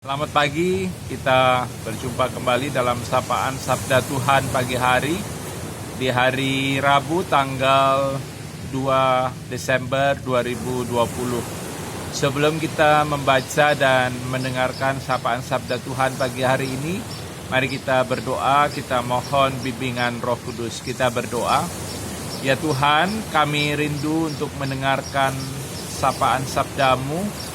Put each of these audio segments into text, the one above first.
Selamat pagi, kita berjumpa kembali dalam sapaan Sabda Tuhan pagi hari di hari Rabu tanggal 2 Desember 2020. Sebelum kita membaca dan mendengarkan sapaan Sabda Tuhan pagi hari ini, mari kita berdoa, kita mohon bimbingan Roh Kudus. Kita berdoa, ya Tuhan, kami rindu untuk mendengarkan sapaan Sabdamu.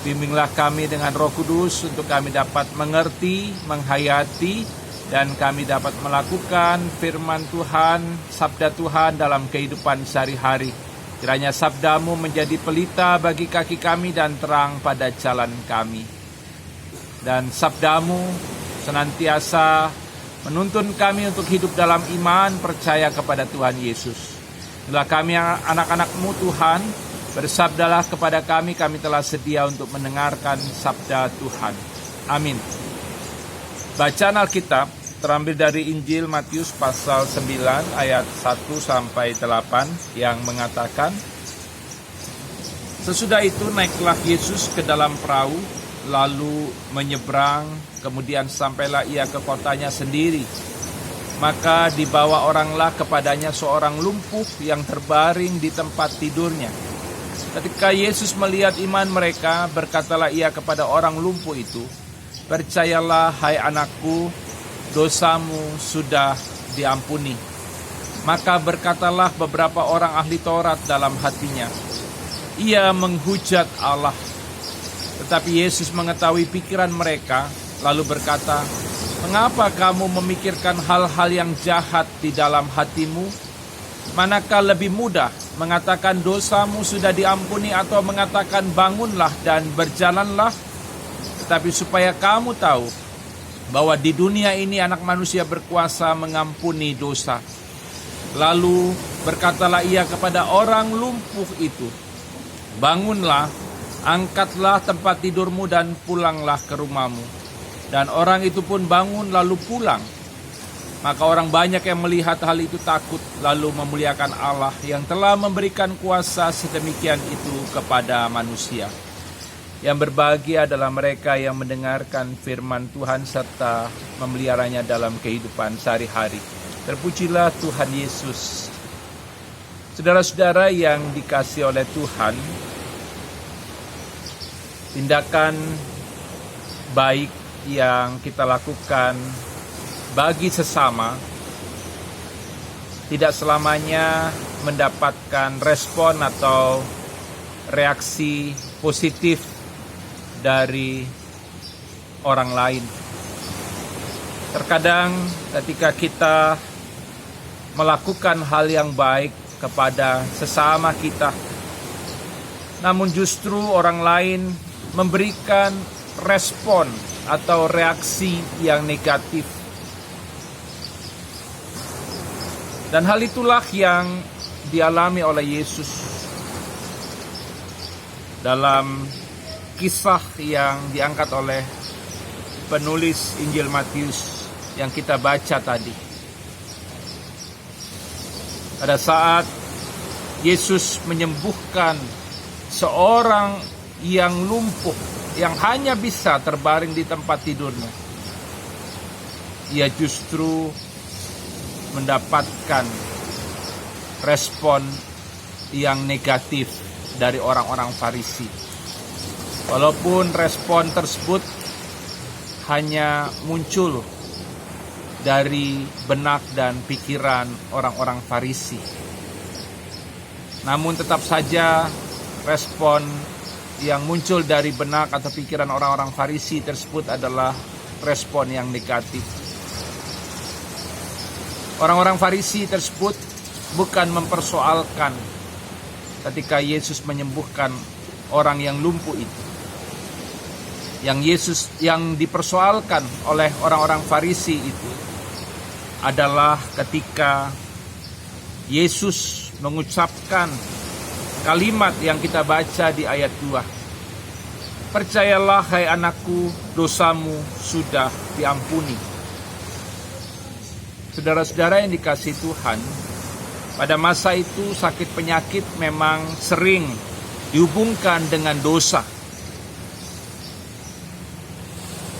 Bimbinglah kami dengan Roh Kudus untuk kami dapat mengerti, menghayati, dan kami dapat melakukan firman Tuhan, sabda Tuhan dalam kehidupan sehari-hari. Kiranya sabdamu menjadi pelita bagi kaki kami dan terang pada jalan kami. Dan sabdamu senantiasa menuntun kami untuk hidup dalam iman, percaya kepada Tuhan Yesus. Inilah kami anak-anak-Mu Tuhan, bersabdalah kepada kami, kami telah sedia untuk mendengarkan sabda Tuhan. Amin. Bacaan Alkitab terambil dari Injil Matius pasal 9 ayat 1-8 yang mengatakan, sesudah itu naiklah Yesus ke dalam perahu, lalu menyeberang, kemudian sampailah ia ke kotanya sendiri. Maka dibawa oranglah kepadanya seorang lumpuh yang terbaring di tempat tidurnya. Ketika Yesus melihat iman mereka, berkatalah ia kepada orang lumpuh itu, percayalah hai anakku, dosamu sudah diampuni. Maka berkatalah beberapa orang ahli Taurat dalam hatinya, ia menghujat Allah. Tetapi Yesus mengetahui pikiran mereka, lalu berkata, mengapa kamu memikirkan hal-hal yang jahat di dalam hatimu? Manakah lebih mudah mengatakan dosamu sudah diampuni atau mengatakan bangunlah dan berjalanlah? Tetapi supaya kamu tahu bahwa di dunia ini anak manusia berkuasa mengampuni dosa. Lalu berkatalah ia kepada orang lumpuh itu, bangunlah, angkatlah tempat tidurmu dan pulanglah ke rumahmu. Dan orang itu pun bangun lalu pulang. Maka orang banyak yang melihat hal itu takut, lalu memuliakan Allah yang telah memberikan kuasa sedemikian itu kepada manusia. Yang berbahagia adalah mereka yang mendengarkan firman Tuhan serta memeliharanya dalam kehidupan sehari-hari. Terpujilah Tuhan Yesus. Saudara-saudara yang dikasihi oleh Tuhan, tindakan baik yang kita lakukan bagi sesama tidak selamanya mendapatkan respon atau reaksi positif dari orang lain. Terkadang ketika kita melakukan hal yang baik kepada sesama kita, namun justru orang lain memberikan respon atau reaksi yang negatif. Dan hal itulah yang dialami oleh Yesus dalam kisah yang diangkat oleh penulis Injil Matius yang kita baca tadi. Pada saat Yesus menyembuhkan seorang yang lumpuh, yang hanya bisa terbaring di tempat tidurnya, ia justru mendapatkan respon yang negatif dari orang-orang Farisi. Walaupun respon tersebut hanya muncul dari benak dan pikiran orang-orang Farisi, namun tetap saja respon yang muncul dari benak atau pikiran orang-orang Farisi tersebut adalah respon yang negatif. Orang-orang Farisi tersebut bukan mempersoalkan ketika Yesus menyembuhkan orang yang lumpuh itu. Yang dipersoalkan oleh orang-orang Farisi itu adalah ketika Yesus mengucapkan kalimat yang kita baca di ayat 2. Percayalah hai anakku, dosamu sudah diampuni. Saudara-saudara yang dikasihi Tuhan, pada masa itu sakit penyakit memang sering dihubungkan dengan dosa.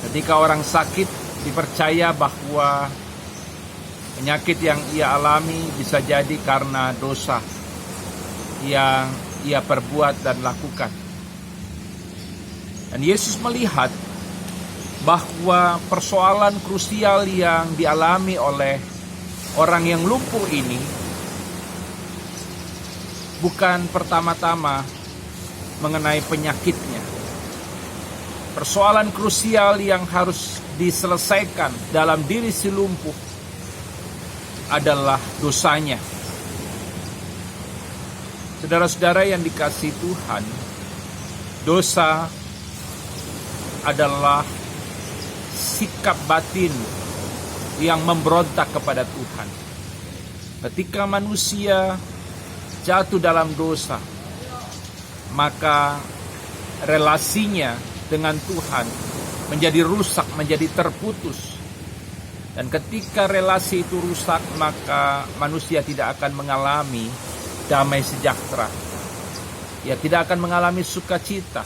Ketika orang sakit, dipercaya bahwa penyakit yang ia alami bisa jadi karena dosa yang ia perbuat dan lakukan. Dan Yesus melihat bahwa persoalan krusial yang dialami oleh orang yang lumpuh ini bukan pertama-tama mengenai penyakitnya. Persoalan krusial yang harus diselesaikan dalam diri si lumpuh adalah dosanya. Saudara-saudara yang dikasihi Tuhan, dosa adalah sikap batin yang memberontak kepada Tuhan. Ketika manusia jatuh dalam dosa, maka relasinya dengan Tuhan menjadi rusak, menjadi terputus. Dan ketika relasi itu rusak, maka manusia tidak akan mengalami damai sejahtera. Ia tidak akan mengalami sukacita.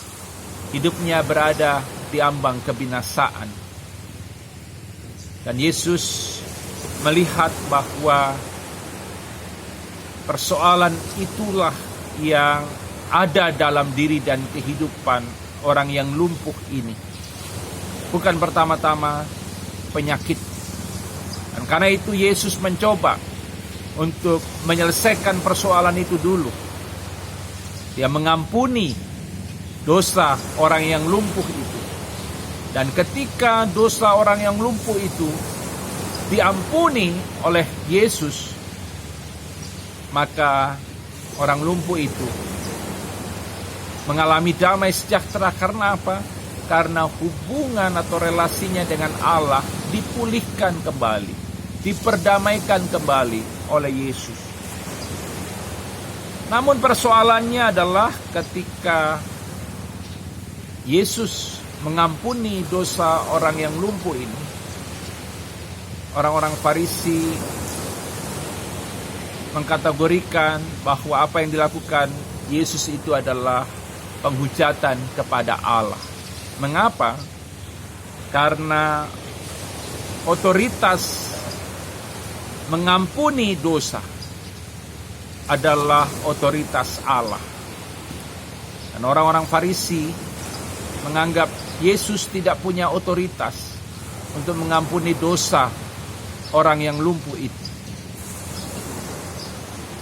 Hidupnya berada di ambang kebinasaan. Dan Yesus melihat bahwa persoalan itulah yang ada dalam diri dan kehidupan orang yang lumpuh ini. Bukan pertama-tama penyakit. Dan karena itu Yesus mencoba untuk menyelesaikan persoalan itu dulu. Dia mengampuni dosa orang yang lumpuh itu. Dan ketika dosa orang yang lumpuh itu diampuni oleh Yesus, maka orang lumpuh itu mengalami damai sejahtera. Karena apa? Karena hubungan atau relasinya dengan Allah dipulihkan kembali, diperdamaikan kembali oleh Yesus. Namun persoalannya adalah ketika Yesus mengampuni dosa orang yang lumpuh ini, orang-orang Farisi mengkategorikan bahwa apa yang dilakukan Yesus itu adalah penghujatan kepada Allah. Mengapa? Karena otoritas mengampuni dosa adalah otoritas Allah. Dan orang-orang Farisi menganggap Yesus tidak punya otoritas untuk mengampuni dosa orang yang lumpuh itu.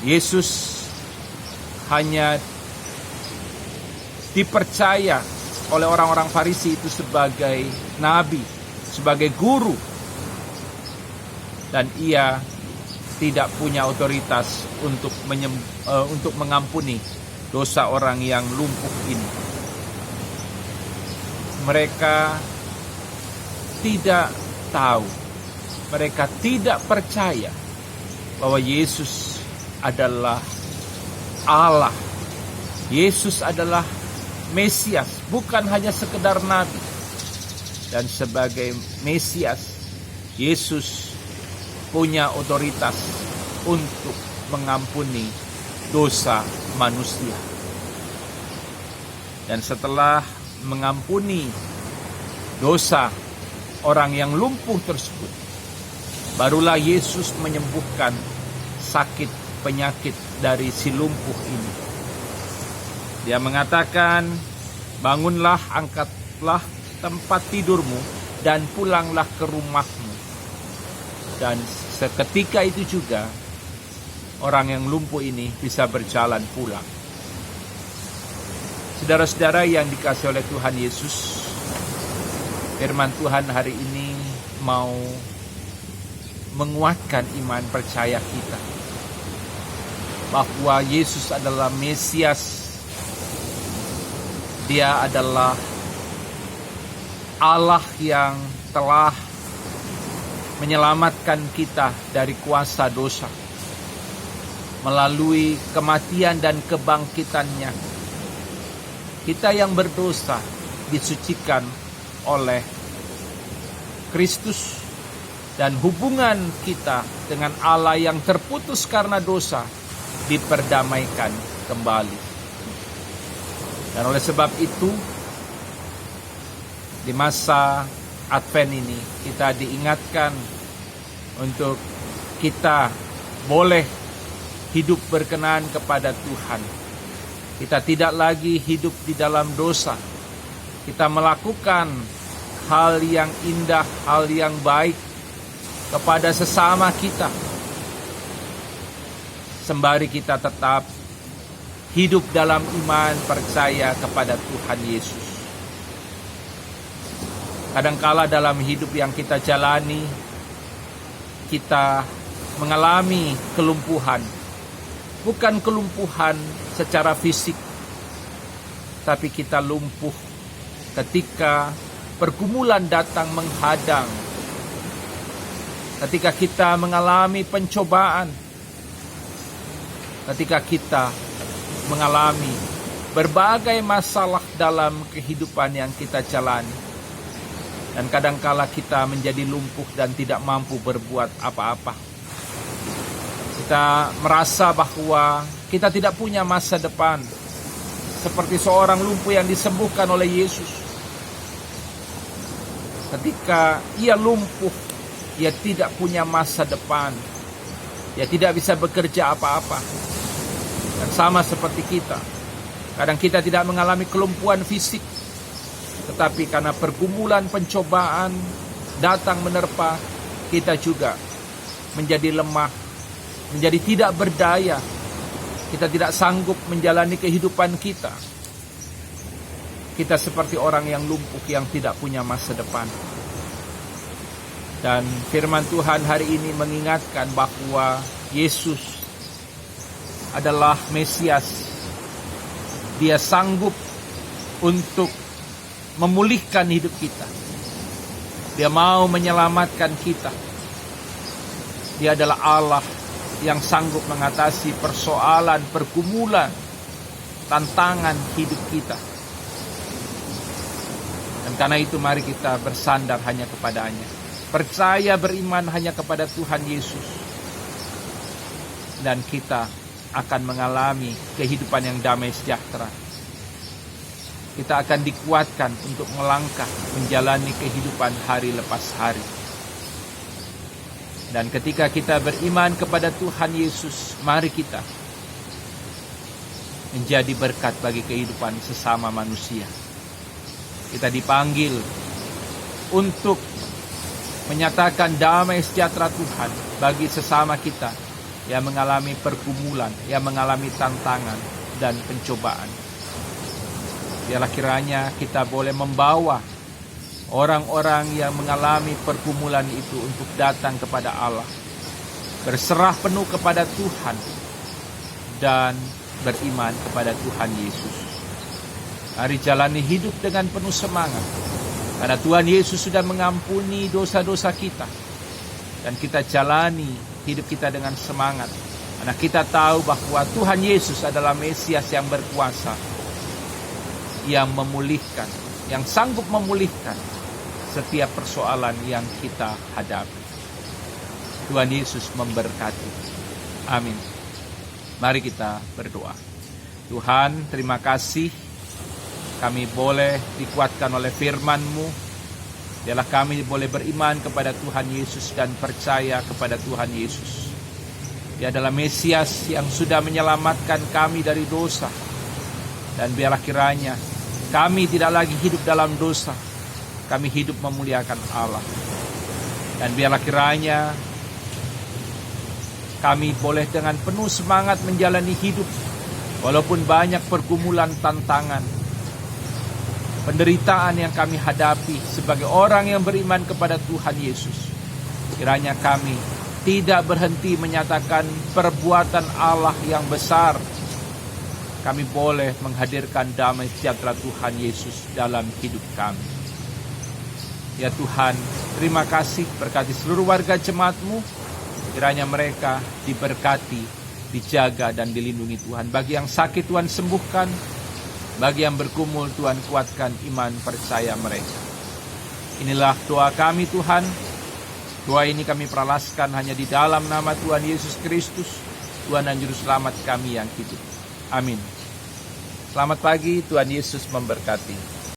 Yesus hanya dipercaya oleh orang-orang Farisi itu sebagai nabi, sebagai guru. Dan ia tidak punya otoritas untuk mengampuni dosa orang yang lumpuh ini. Mereka tidak tahu, mereka tidak percaya bahwa Yesus adalah Allah. Yesus adalah Mesias, bukan hanya sekedar nabi. Dan sebagai Mesias, Yesus punya otoritas untuk mengampuni dosa manusia. Dan setelah mengampuni dosa orang yang lumpuh tersebut, barulah Yesus menyembuhkan sakit penyakit dari si lumpuh ini. Dia mengatakan, bangunlah, angkatlah tempat tidurmu, dan pulanglah ke rumahmu. Dan seketika itu juga, orang yang lumpuh ini bisa berjalan pulang. Saudara-saudara yang dikasihi oleh Tuhan Yesus, firman Tuhan hari ini mau menguatkan iman percaya kita bahwa Yesus adalah Mesias. Dia adalah Allah yang telah menyelamatkan kita dari kuasa dosa melalui kematian dan kebangkitannya. Kita yang berdosa disucikan oleh Kristus, dan hubungan kita dengan Allah yang terputus karena dosa diperdamaikan kembali. Dan oleh sebab itu, di masa Advent ini kita diingatkan untuk kita boleh hidup berkenan kepada Tuhan. Kita tidak lagi hidup di dalam dosa. Kita melakukan hal yang indah, hal yang baik kepada sesama kita, sembari kita tetap hidup dalam iman percaya kepada Tuhan Yesus. Kadangkala dalam hidup yang kita jalani, kita mengalami kelumpuhan. Bukan kelumpuhan secara fisik, tapi kita lumpuh ketika pergumulan datang menghadang. Ketika kita mengalami pencobaan, ketika kita mengalami berbagai masalah dalam kehidupan yang kita jalani. Dan kadangkala kita menjadi lumpuh dan tidak mampu berbuat apa-apa. Kita merasa bahwa kita tidak punya masa depan. Seperti seorang lumpuh yang disembuhkan oleh Yesus. Ketika ia lumpuh, ia tidak punya masa depan. Ia tidak bisa bekerja apa-apa. Dan sama seperti kita. Kadang kita tidak mengalami kelumpuhan fisik. Tetapi karena pergumulan pencobaan datang menerpa, kita juga menjadi lemah, menjadi tidak berdaya. Kita tidak sanggup menjalani kehidupan kita. Kita seperti orang yang lumpuh yang tidak punya masa depan. Dan firman Tuhan hari ini mengingatkan bahwa Yesus adalah Mesias. Dia sanggup untuk memulihkan hidup kita. Dia mau menyelamatkan kita. Dia adalah Allah yang sanggup mengatasi persoalan, pergumulan, tantangan hidup kita. Dan karena itu mari kita bersandar hanya kepadanya. Percaya beriman hanya kepada Tuhan Yesus. Dan kita akan mengalami kehidupan yang damai sejahtera. Kita akan dikuatkan untuk melangkah menjalani kehidupan hari lepas hari. Dan ketika kita beriman kepada Tuhan Yesus, mari kita menjadi berkat bagi kehidupan sesama manusia. Kita dipanggil untuk menyatakan damai sejahtera Tuhan bagi sesama kita yang mengalami pergumulan, yang mengalami tantangan dan pencobaan. Biarlah kiranya kita boleh membawa orang-orang yang mengalami pergumulan itu untuk datang kepada Allah. Berserah penuh kepada Tuhan. Dan beriman kepada Tuhan Yesus. Mari jalani hidup dengan penuh semangat. Karena Tuhan Yesus sudah mengampuni dosa-dosa kita. Dan kita jalani hidup kita dengan semangat. Karena kita tahu bahwa Tuhan Yesus adalah Mesias yang berkuasa. Yang memulihkan, yang sanggup memulihkan setiap persoalan yang kita hadapi. Tuhan Yesus memberkati. Amin. Mari kita berdoa. Tuhan, terima kasih kami boleh dikuatkan oleh firman-Mu. Biarlah kami boleh beriman kepada Tuhan Yesus dan percaya kepada Tuhan Yesus. Dia adalah Mesias yang sudah menyelamatkan kami dari dosa. Dan biarlah kiranya kami tidak lagi hidup dalam dosa. Kami hidup memuliakan Allah. Dan biarlah kiranya kami boleh dengan penuh semangat menjalani hidup. Walaupun banyak pergumulan, tantangan, penderitaan yang kami hadapi sebagai orang yang beriman kepada Tuhan Yesus. Kiranya kami tidak berhenti menyatakan perbuatan Allah yang besar. Kami boleh menghadirkan damai sejahtera Tuhan Yesus dalam hidup kami. Ya Tuhan, terima kasih berkati seluruh warga jemaat-Mu. Kiranya mereka diberkati, dijaga dan dilindungi Tuhan. Bagi yang sakit Tuhan sembuhkan. Bagi yang bergumul Tuhan kuatkan iman percaya mereka. Inilah doa kami Tuhan. Doa ini kami peralaskan hanya di dalam nama Tuhan Yesus Kristus, Tuhan dan Juru Selamat kami yang hidup. Amin. Selamat pagi, Tuhan Yesus memberkati.